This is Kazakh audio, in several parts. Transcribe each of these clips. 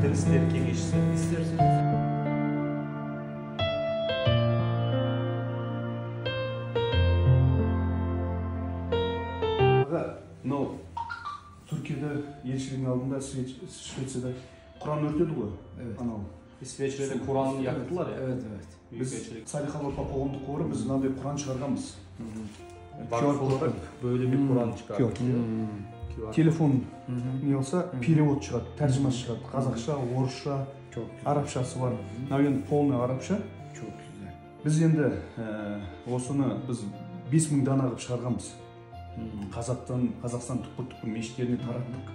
Ішкі істер кеңесшісі. Мынау Түркияда елшілігінің алдында Швецияда Құран өртеді ғой. Анау İsveçre'de Kur'an'ı yaktılar ya. Evet. Biz Salih Avrupa Qo'mondagi quvuri biz mынандай Kur'an çıkarganmiz. Vakıf olarak böyle bir Kur'an çıkardık. Telefon ne olsa перевод çıkardı, tercümesi çıkardı. Kazakça, Orusça, Arapçası var. Mынау полный Arapça. Çok güzel. Biz endi osunu biz 5000 dana qilib chiqarganmiz. Қазақстан түкпір мешіттеріне тараттық.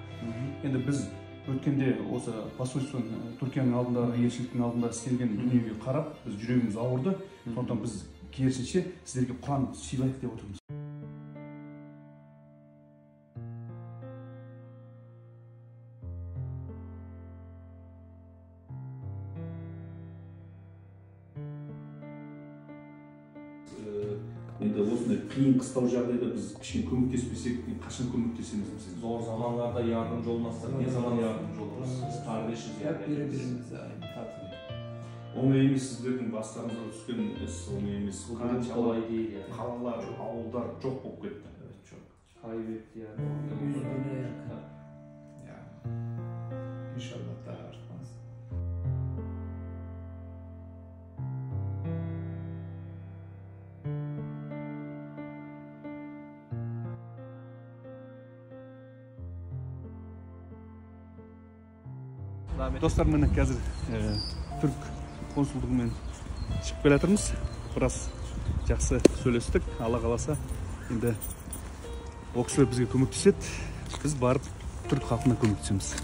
Енді біз өткенде осы посольство Түркияның алдындағы елшіліктің алдында істелген дүниеге қарап, біз жүрегіміз ауырды. Сондықтан біз керісінше сіздерге Құран сыйлайық деп отырмыз. Енді осындай қиын қыстау жағдайда біз кішкене көмектеспесек, қашан көмектесеміз біз? Zor zamanlarda yardımcı olmazsak ne zaman yardımcı oluruz? Biz kardeşiz yani. Hep birbirimize aynı. Оңай емес сіздердің бастарыңызға түскен іс, оңай емес. Kolay değil yani. Қалалар, ауылдар жоқ болып кетті. Çok kaybetti yani. 100 bine yakın. Yani inşallah daha artmaz. Достар, міне қазір түрк консулдығымен шығып келе жатырмыз. Біраз жақсы сөйлестік. Алла қаласа, енді ол кісілер бізге көмектеседі. Біз барып түрк халқына көмектесеміз.